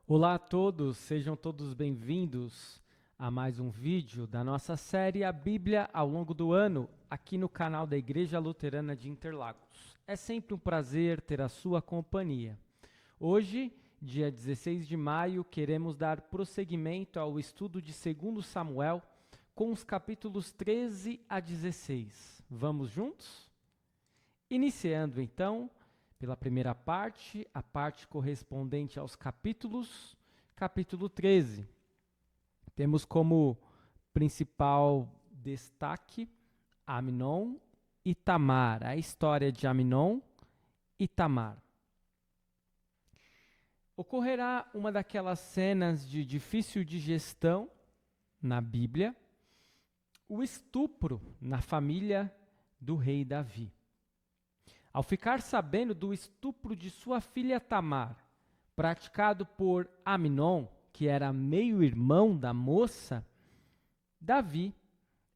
Olá a todos, sejam todos bem-vindos a mais um vídeo da nossa série A Bíblia ao longo do ano, aqui no canal da Igreja Luterana de Interlagos. É sempre um prazer ter a sua companhia. Hoje, dia 16 de maio, queremos dar prosseguimento ao estudo de 2 Samuel com os capítulos 13 a 16. Vamos juntos? Iniciando então pela primeira parte, a parte correspondente aos capítulos, capítulo 13. Temos como principal destaque Amnon e Tamar, a história de Amnon e Tamar. Ocorrerá uma daquelas cenas de difícil digestão na Bíblia, o estupro na família do rei Davi. Ao ficar sabendo do estupro de sua filha Tamar, praticado por Amnon, que era meio-irmão da moça, Davi,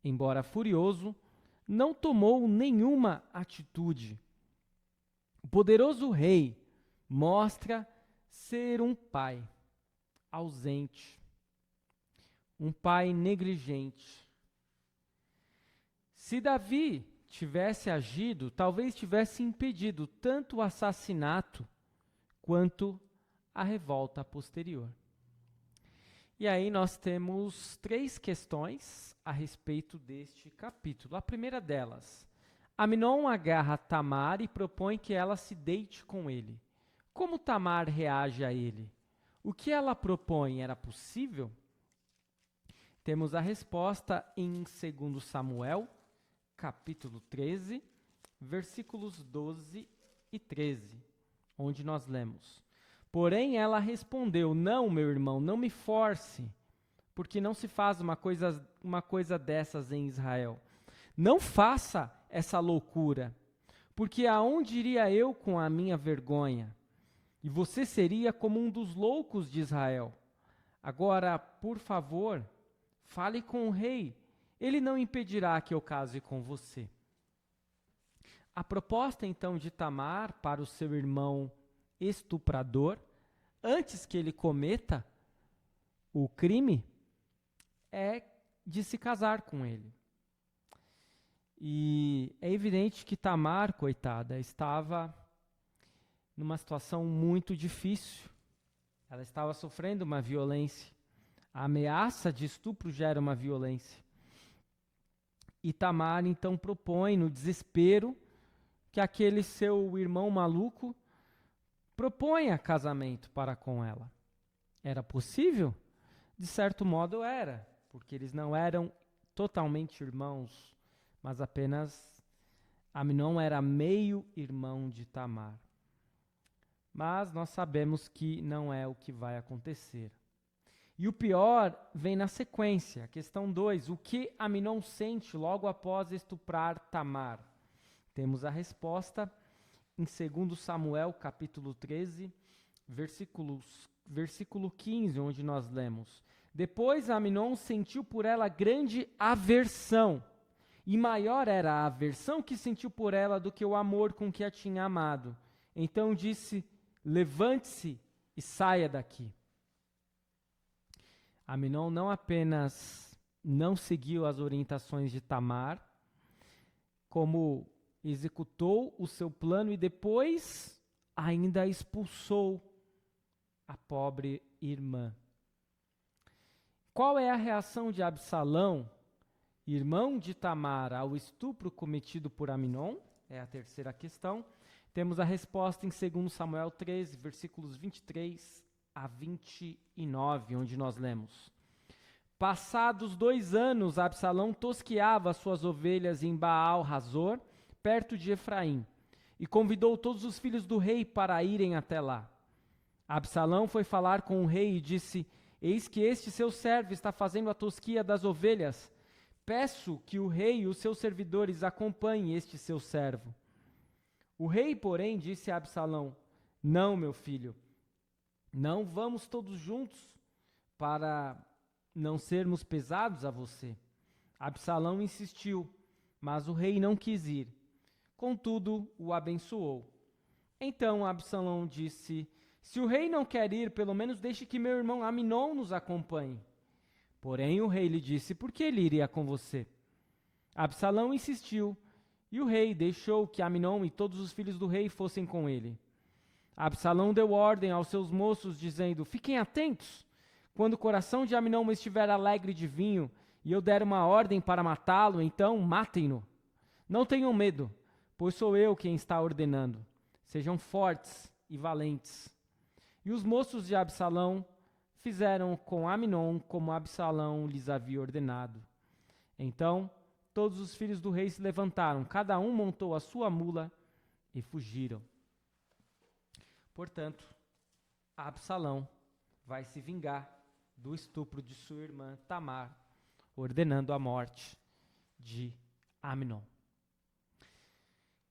embora furioso, não tomou nenhuma atitude. O poderoso rei mostra ser um pai ausente, um pai negligente. Se Davi tivesse agido, talvez tivesse impedido tanto o assassinato quanto a revolta posterior. E aí nós temos 3 questões a respeito deste capítulo. A primeira delas, Amnon agarra Tamar e propõe que ela se deite com ele. Como Tamar reage a ele? O que ela propõe era possível? Temos a resposta em 2 Samuel, capítulo 13, versículos 12 e 13, onde nós lemos: Porém ela respondeu: Não, meu irmão, não me force, porque não se faz uma coisa dessas em Israel. Não faça essa loucura, porque aonde iria eu com a minha vergonha? E você seria como um dos loucos de Israel. Agora, por favor, fale com o rei. Ele não impedirá que eu case com você. A proposta, então, de Tamar para o seu irmão estuprador, antes que ele cometa o crime, é de se casar com ele. E é evidente que Tamar, coitada, estava numa situação muito difícil. Ela estava sofrendo uma violência. A ameaça de estupro gera uma violência. E Tamar então propõe, no desespero, que aquele seu irmão maluco proponha casamento para com ela. Era possível? De certo modo era, porque eles não eram totalmente irmãos, mas apenas Amnon era meio-irmão de Tamar. Mas nós sabemos que não é o que vai acontecer. E o pior vem na sequência, questão 2. O que Amnon sente logo após estuprar Tamar? Temos a resposta em 2 Samuel, capítulo 13, versículo 15, onde nós lemos: Depois Amnon sentiu por ela grande aversão, e maior era a aversão que sentiu por ela do que o amor com que a tinha amado. Então disse: Levante-se e saia daqui. Amnon não apenas não seguiu as orientações de Tamar, como executou o seu plano e depois ainda expulsou a pobre irmã. Qual é a reação de Absalão, irmão de Tamar, ao estupro cometido por Amnon? É a terceira questão. Temos a resposta em 2 Samuel 13, versículos 23 a 29, onde nós lemos: Passados 2 anos, Absalão tosqueava suas ovelhas em Baal-Razor, perto de Efraim, e convidou todos os filhos do rei para irem até lá. Absalão foi falar com o rei e disse: Eis que este seu servo está fazendo a tosquia das ovelhas. Peço que o rei e os seus servidores acompanhem este seu servo. O rei, porém, disse a Absalão: Não, meu filho, não vamos todos juntos para não sermos pesados a você. Absalão insistiu, mas o rei não quis ir. Contudo, o abençoou. Então Absalão disse: Se o rei não quer ir, pelo menos deixe que meu irmão Aminon nos acompanhe. Porém o rei lhe disse: por que ele iria com você? Absalão insistiu, e o rei deixou que Aminon e todos os filhos do rei fossem com ele. Absalão deu ordem aos seus moços, dizendo: fiquem atentos. Quando o coração de Aminon estiver alegre de vinho, e eu der uma ordem para matá-lo, então matem-no. Não tenham medo, pois sou eu quem está ordenando. Sejam fortes e valentes. E os moços de Absalão fizeram com Aminon como Absalão lhes havia ordenado. Então todos os filhos do rei se levantaram, cada um montou a sua mula e fugiram. Portanto, Absalão vai se vingar do estupro de sua irmã Tamar, ordenando a morte de Aminon.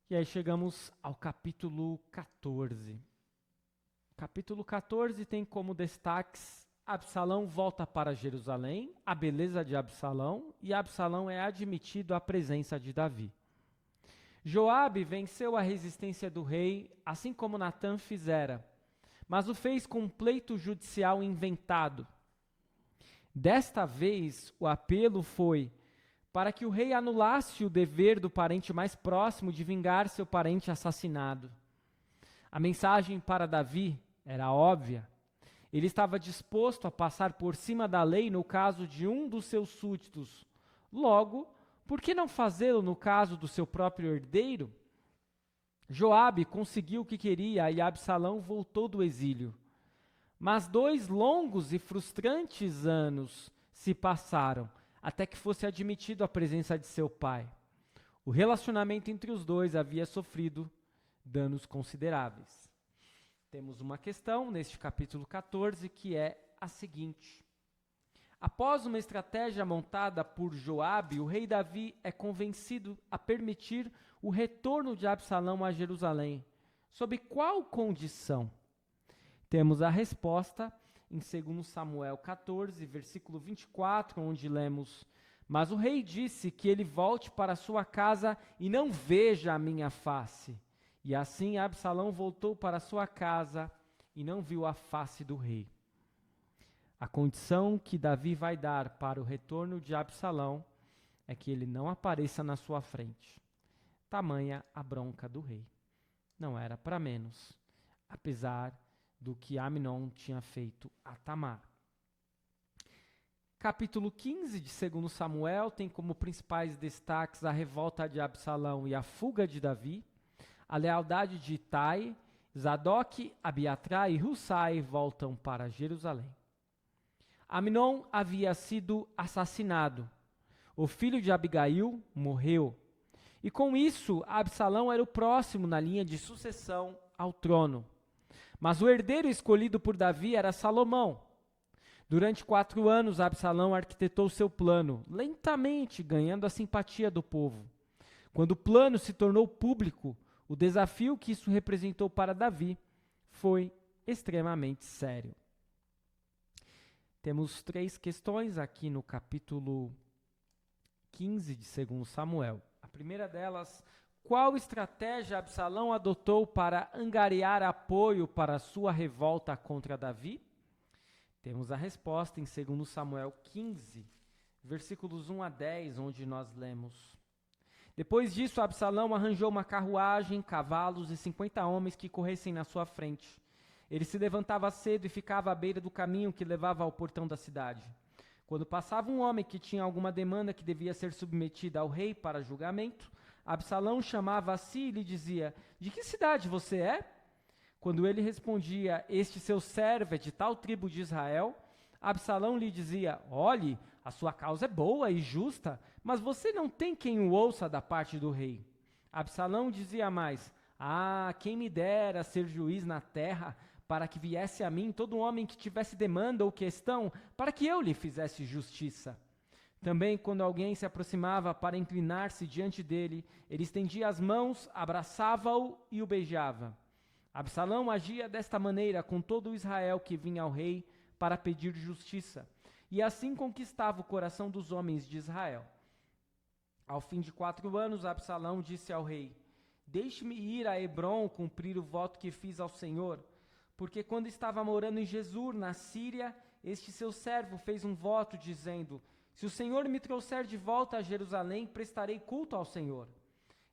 E aí chegamos ao capítulo 14. Capítulo 14 tem como destaques: Absalão volta para Jerusalém, a beleza de Absalão, e Absalão é admitido à presença de Davi. Joabe venceu a resistência do rei, assim como Natã fizera, mas o fez com um pleito judicial inventado. Desta vez, o apelo foi para que o rei anulasse o dever do parente mais próximo de vingar seu parente assassinado. A mensagem para Davi era óbvia. Ele estava disposto a passar por cima da lei no caso de um dos seus súditos. Logo, por que não fazê-lo no caso do seu próprio herdeiro? Joabe conseguiu o que queria e Absalão voltou do exílio. Mas 2 longos e frustrantes anos se passaram até que fosse admitido à presença de seu pai. O relacionamento entre os dois havia sofrido danos consideráveis. Temos uma questão neste capítulo 14 que é a seguinte: após uma estratégia montada por Joabe, o rei Davi é convencido a permitir o retorno de Absalão a Jerusalém. Sob qual condição? Temos a resposta em 2 Samuel 14, versículo 24, onde lemos: mas o rei disse que ele volte para sua casa e não veja a minha face. E assim Absalão voltou para sua casa e não viu a face do rei. A condição que Davi vai dar para o retorno de Absalão é que ele não apareça na sua frente. Tamanha a bronca do rei. Não era para menos, apesar do que Aminon tinha feito a Tamar. Capítulo 15 de 2 Samuel tem como principais destaques a revolta de Absalão e a fuga de Davi. A lealdade de Itai, Zadok, Abiatrai e Hussai voltam para Jerusalém. Aminon havia sido assassinado. O filho de Abigail morreu. E com isso, Absalão era o próximo na linha de sucessão ao trono. Mas o herdeiro escolhido por Davi era Salomão. Durante 4 anos, Absalão arquitetou seu plano, lentamente ganhando a simpatia do povo. Quando o plano se tornou público, o desafio que isso representou para Davi foi extremamente sério. Temos 3 questões aqui no capítulo 15 de 2 Samuel. A primeira delas: qual estratégia Absalão adotou para angariar apoio para sua revolta contra Davi? Temos a resposta em 2 Samuel 15, versículos 1 a 10, onde nós lemos: depois disso, Absalão arranjou uma carruagem, cavalos e 50 homens que corressem na sua frente. Ele se levantava cedo e ficava à beira do caminho que levava ao portão da cidade. Quando passava um homem que tinha alguma demanda que devia ser submetida ao rei para julgamento, Absalão chamava a si e lhe dizia: de que cidade você é? Quando ele respondia: este seu servo é de tal tribo de Israel, Absalão lhe dizia: olhe, a sua causa é boa e justa, mas você não tem quem o ouça da parte do rei. Absalão dizia mais: quem me dera ser juiz na terra, para que viesse a mim todo homem que tivesse demanda ou questão, para que eu lhe fizesse justiça. Também, quando alguém se aproximava para inclinar-se diante dele, ele estendia as mãos, abraçava-o e o beijava. Absalão agia desta maneira com todo o Israel que vinha ao rei para pedir justiça, e assim conquistava o coração dos homens de Israel. Ao fim de 4 anos, Absalão disse ao rei: deixe-me ir a Hebrom cumprir o voto que fiz ao Senhor, porque quando estava morando em Gesur, na Síria, este seu servo fez um voto dizendo: se o Senhor me trouxer de volta a Jerusalém, prestarei culto ao Senhor.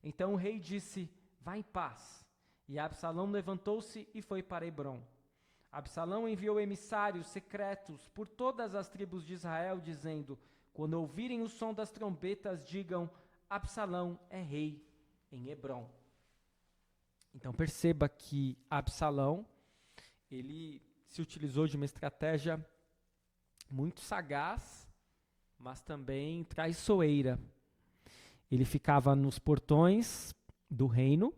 Então o rei disse: vá em paz. E Absalão levantou-se e foi para Hebrom. Absalão enviou emissários secretos por todas as tribos de Israel, dizendo: quando ouvirem o som das trombetas, digam: Absalão é rei em Hebrom. Então perceba que Absalão, ele se utilizou de uma estratégia muito sagaz, mas também traiçoeira. Ele ficava nos portões do reino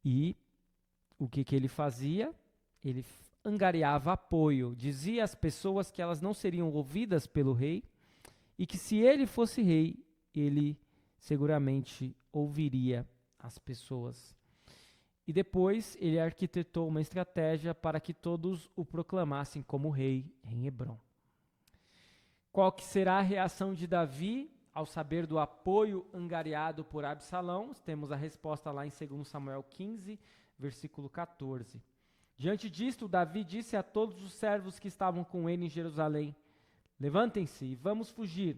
e o que ele fazia? Ele angariava apoio, dizia às pessoas que elas não seriam ouvidas pelo rei e que se ele fosse rei, ele seguramente ouviria as pessoas. E depois ele arquitetou uma estratégia para que todos o proclamassem como rei em Hebrom. Qual que será a reação de Davi ao saber do apoio angariado por Absalão? Temos a resposta lá em 2 Samuel 15, versículo 14. Diante disto, Davi disse a todos os servos que estavam com ele em Jerusalém: levantem-se e vamos fugir,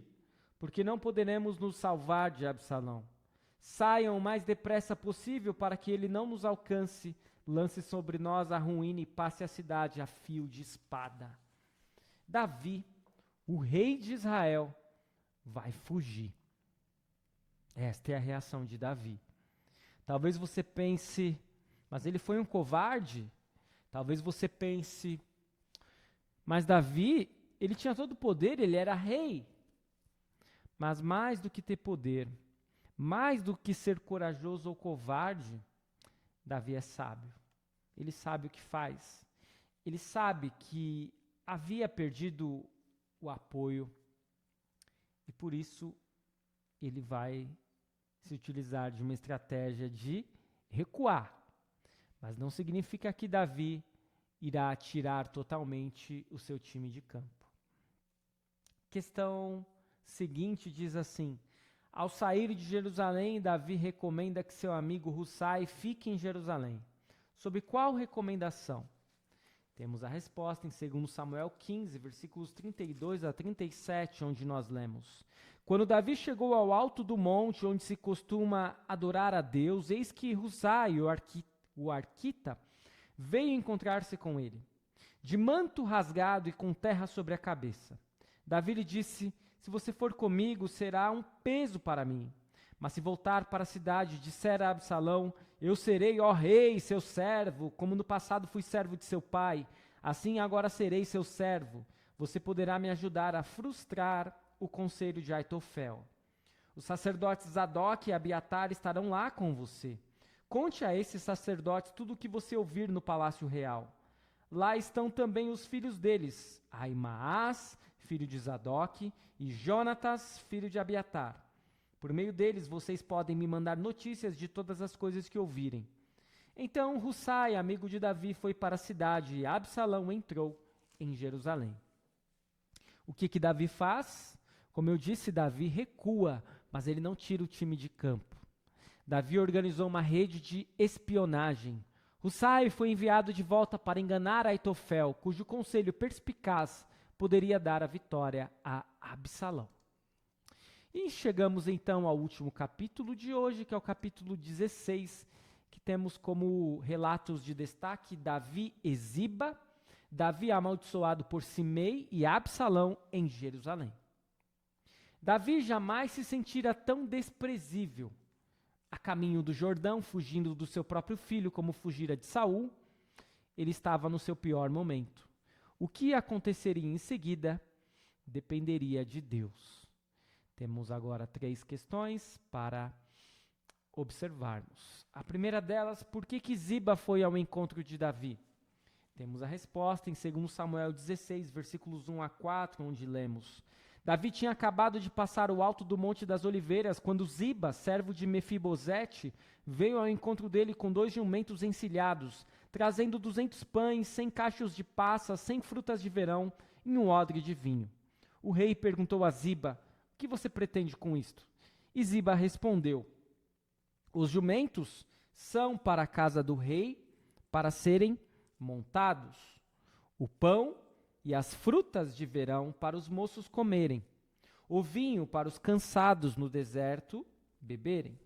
porque não poderemos nos salvar de Absalão. Saiam o mais depressa possível para que ele não nos alcance, lance sobre nós a ruína e passe a cidade a fio de espada. Davi, o rei de Israel, vai fugir. Esta é a reação de Davi. Talvez você pense, mas ele foi um covarde? Talvez você pense, mas Davi, ele tinha todo o poder, ele era rei. Mas mais do que ter poder, mais do que ser corajoso ou covarde, Davi é sábio. Ele sabe o que faz. Ele sabe que havia perdido o apoio e por isso ele vai se utilizar de uma estratégia de recuar. Mas não significa que Davi irá tirar totalmente o seu time de campo. Questão seguinte diz assim: ao sair de Jerusalém, Davi recomenda que seu amigo Hussai fique em Jerusalém. Sob qual recomendação? Temos a resposta em 2 Samuel 15, versículos 32 a 37, onde nós lemos: quando Davi chegou ao alto do monte, onde se costuma adorar a Deus, eis que Hussai, o arquita, veio encontrar-se com ele, de manto rasgado e com terra sobre a cabeça. Davi lhe disse: se você for comigo, será um peso para mim. Mas se voltar para a cidade, disser a Absalão: eu serei, ó rei, seu servo, como no passado fui servo de seu pai, assim agora serei seu servo. Você poderá me ajudar a frustrar o conselho de Aitofel. Os sacerdotes Zadok e Abiatar estarão lá com você. Conte a esses sacerdotes tudo o que você ouvir no palácio real. Lá estão também os filhos deles, Aimaas, filho de Zadok, e Jonatas, filho de Abiatar. Por meio deles, vocês podem me mandar notícias de todas as coisas que ouvirem. Então Hussai, amigo de Davi, foi para a cidade e Absalão entrou em Jerusalém. O que Davi faz? Como eu disse, Davi recua, mas ele não tira o time de campo. Davi organizou uma rede de espionagem. Hussai foi enviado de volta para enganar Aitofel, cujo conselho perspicaz poderia dar a vitória a Absalão. E chegamos então ao último capítulo de hoje, que é o capítulo 16, que temos como relatos de destaque Davi e Ziba, Davi amaldiçoado por Simei e Absalão em Jerusalém. Davi jamais se sentira tão desprezível. A caminho do Jordão, fugindo do seu próprio filho, como fugira de Saul, ele estava no seu pior momento. O que aconteceria em seguida dependeria de Deus. Temos agora 3 questões para observarmos. A primeira delas, por que Ziba foi ao encontro de Davi? Temos a resposta em 2 Samuel 16, versículos 1 a 4, onde lemos: Davi tinha acabado de passar o alto do Monte das Oliveiras, quando Ziba, servo de Mefibosete, veio ao encontro dele com 2 jumentos encilhados, trazendo 200 pães, 100 cachos de passas, 100 frutas de verão e um odre de vinho. O rei perguntou a Ziba: o que você pretende com isto? E Ziba respondeu: os jumentos são para a casa do rei, para serem montados, o pão e as frutas de verão para os moços comerem, o vinho para os cansados no deserto beberem.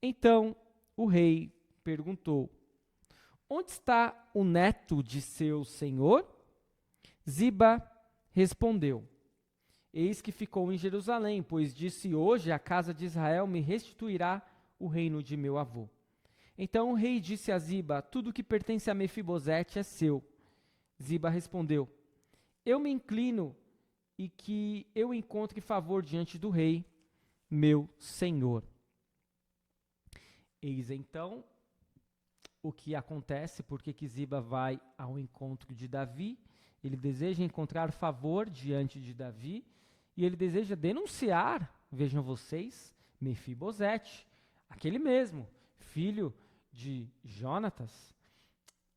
Então o rei perguntou: onde está o neto de seu senhor? Ziba respondeu: eis que ficou em Jerusalém, pois disse: hoje a casa de Israel me restituirá o reino de meu avô. Então o rei disse a Ziba: tudo que pertence a Mefibosete é seu. Ziba respondeu: eu me inclino e que eu encontre favor diante do rei, meu senhor. Eis então o que acontece, porque que Ziba vai ao encontro de Davi. Ele deseja encontrar favor diante de Davi e ele deseja denunciar, vejam vocês, Mefibosete, aquele mesmo, filho de Jonatas,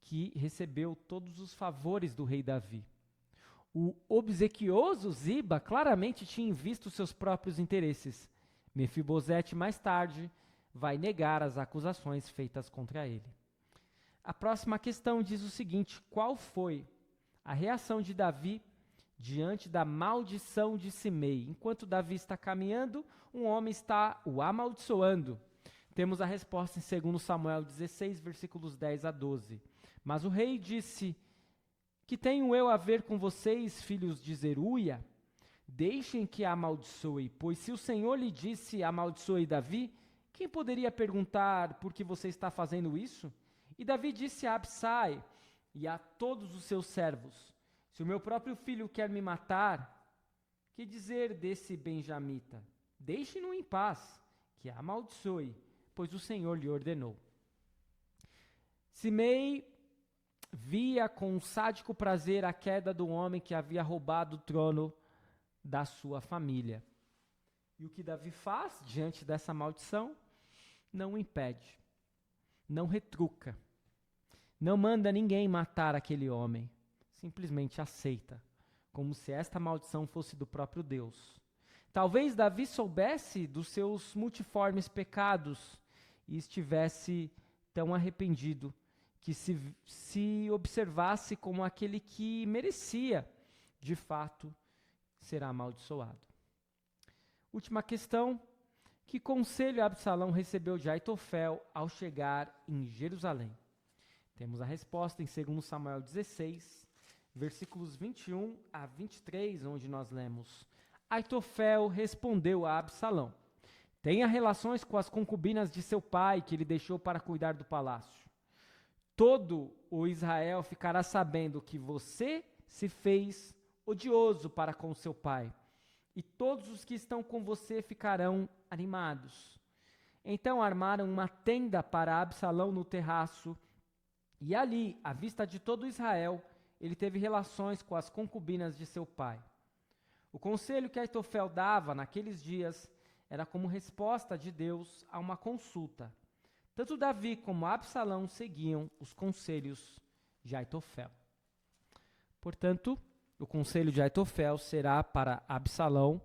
que recebeu todos os favores do rei Davi. O obsequioso Ziba claramente tinha em vista os seus próprios interesses. Mefibosete, mais tarde, vai negar as acusações feitas contra ele. A próxima questão diz o seguinte: qual foi a reação de Davi diante da maldição de Simei? Enquanto Davi está caminhando, um homem está o amaldiçoando. Temos a resposta em 2 Samuel 16, versículos 10 a 12. Mas o rei disse: que tenho eu a ver com vocês, filhos de Zeruia? Deixem que a amaldiçoe, pois se o Senhor lhe disse: amaldiçoe Davi, quem poderia perguntar por que você está fazendo isso? E Davi disse a Absai e a todos os seus servos: se o meu próprio filho quer me matar, que dizer desse benjamita? Deixe-no em paz, que a amaldiçoe, pois o Senhor lhe ordenou. Simei via com sádico prazer a queda do homem que havia roubado o trono da sua família. E o que Davi faz diante dessa maldição? Não o impede, não retruca, não manda ninguém matar aquele homem, simplesmente aceita, como se esta maldição fosse do próprio Deus. Talvez Davi soubesse dos seus multiformes pecados e estivesse tão arrependido que se observasse como aquele que merecia, de fato, ser amaldiçoado. Última questão: que conselho Absalão recebeu de Aitofel ao chegar em Jerusalém? Temos a resposta em 2 Samuel 16, versículos 21 a 23, onde nós lemos: Aitofel respondeu a Absalão: tenha relações com as concubinas de seu pai, que ele deixou para cuidar do palácio. Todo o Israel ficará sabendo que você se fez odioso para com seu pai, e todos os que estão com você ficarão animados. Então armaram uma tenda para Absalão no terraço, e ali, à vista de todo Israel, ele teve relações com as concubinas de seu pai. O conselho que Aitofel dava naqueles dias era como resposta de Deus a uma consulta. Tanto Davi como Absalão seguiam os conselhos de Aitofel. Portanto, o conselho de Aitofel será para Absalão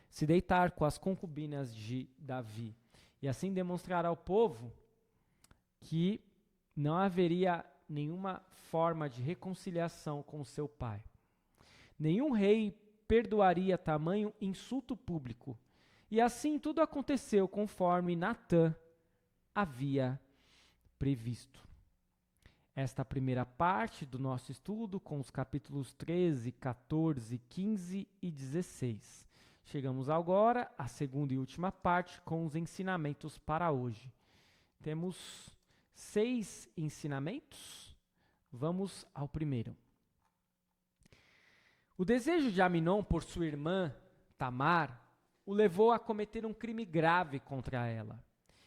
se deitar com as concubinas de Davi, e assim demonstrar ao povo que não haveria nenhuma forma de reconciliação com seu pai. Nenhum rei perdoaria tamanho insulto público. E assim tudo aconteceu conforme Natã havia previsto. Esta primeira parte do nosso estudo, com os capítulos 13, 14, 15 e 16. Chegamos agora à segunda e última parte, com os ensinamentos para hoje. Temos 6 ensinamentos. Vamos ao primeiro. O desejo de Aminon por sua irmã, Tamar, o levou a cometer um crime grave contra ela.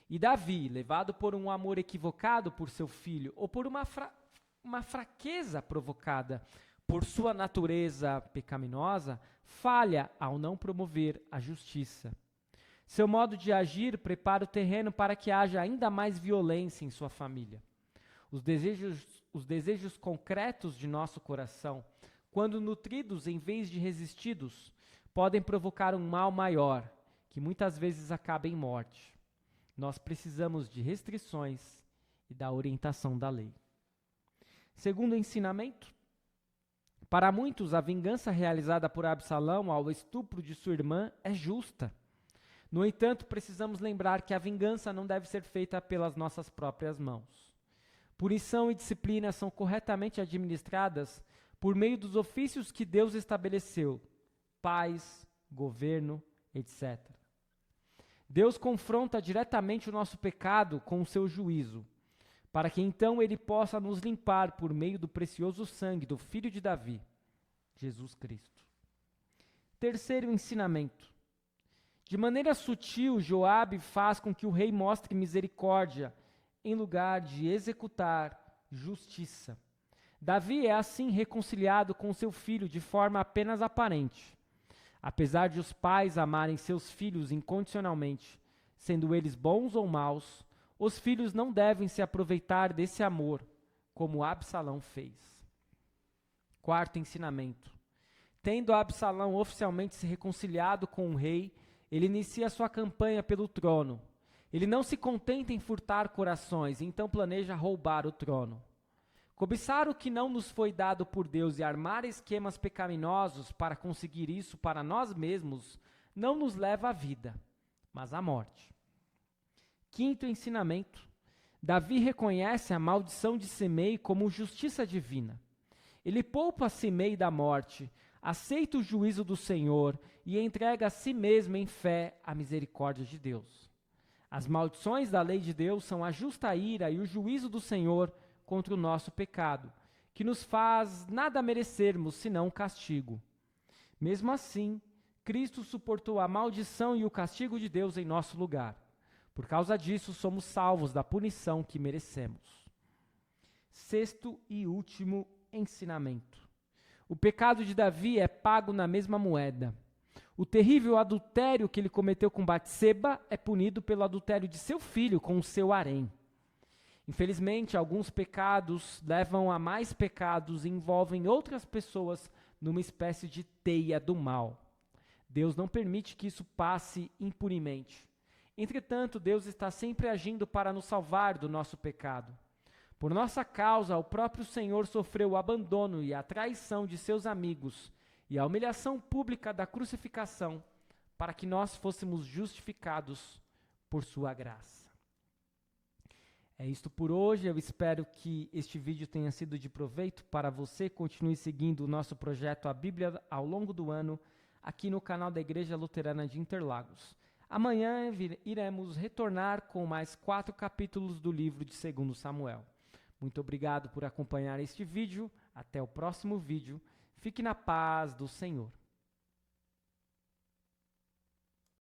E Davi, levado por um amor equivocado por seu filho, ou por uma fraqueza provocada por sua natureza pecaminosa, falha ao não promover a justiça. Seu modo de agir prepara o terreno para que haja ainda mais violência em sua família. Os desejos concretos de nosso coração, quando nutridos em vez de resistidos, podem provocar um mal maior, que muitas vezes acaba em morte. Nós precisamos de restrições e da orientação da lei. Segundo ensinamento, para muitos a vingança realizada por Absalão ao estupro de sua irmã é justa. No entanto, precisamos lembrar que a vingança não deve ser feita pelas nossas próprias mãos. Punição e disciplina são corretamente administradas por meio dos ofícios que Deus estabeleceu, paz, governo, etc. Deus confronta diretamente o nosso pecado com o seu juízo, para que então ele possa nos limpar por meio do precioso sangue do Filho de Davi, Jesus Cristo. Terceiro ensinamento. De maneira sutil, Joabe faz com que o rei mostre misericórdia em lugar de executar justiça. Davi é assim reconciliado com seu filho de forma apenas aparente. Apesar de os pais amarem seus filhos incondicionalmente, sendo eles bons ou maus, os filhos não devem se aproveitar desse amor, como Absalão fez. Quarto ensinamento. Tendo Absalão oficialmente se reconciliado com o rei, ele inicia sua campanha pelo trono. Ele não se contenta em furtar corações, então planeja roubar o trono. Cobiçar o que não nos foi dado por Deus e armar esquemas pecaminosos para conseguir isso para nós mesmos não nos leva à vida, mas à morte. Quinto ensinamento. Davi reconhece a maldição de Semei como justiça divina. Ele poupa Semei da morte, aceita o juízo do Senhor e entrega a si mesmo em fé à misericórdia de Deus. As maldições da lei de Deus são a justa ira e o juízo do Senhor contra o nosso pecado, que nos faz nada merecermos senão o castigo. Mesmo assim, Cristo suportou a maldição e o castigo de Deus em nosso lugar. Por causa disso, somos salvos da punição que merecemos. Sexto e último ensinamento. O pecado de Davi é pago na mesma moeda. O terrível adultério que ele cometeu com Batseba é punido pelo adultério de seu filho com o seu harém. Infelizmente, alguns pecados levam a mais pecados e envolvem outras pessoas numa espécie de teia do mal. Deus não permite que isso passe impunemente. Entretanto, Deus está sempre agindo para nos salvar do nosso pecado. Por nossa causa, o próprio Senhor sofreu o abandono e a traição de seus amigos e a humilhação pública da crucificação, para que nós fôssemos justificados por sua graça. É isto por hoje. Eu espero que este vídeo tenha sido de proveito para você. Continue seguindo o nosso projeto A Bíblia ao longo do ano, aqui no canal da Igreja Luterana de Interlagos. Amanhã iremos retornar com mais 4 capítulos do livro de 2 Samuel. Muito obrigado por acompanhar este vídeo. Até o próximo vídeo. Fique na paz do Senhor.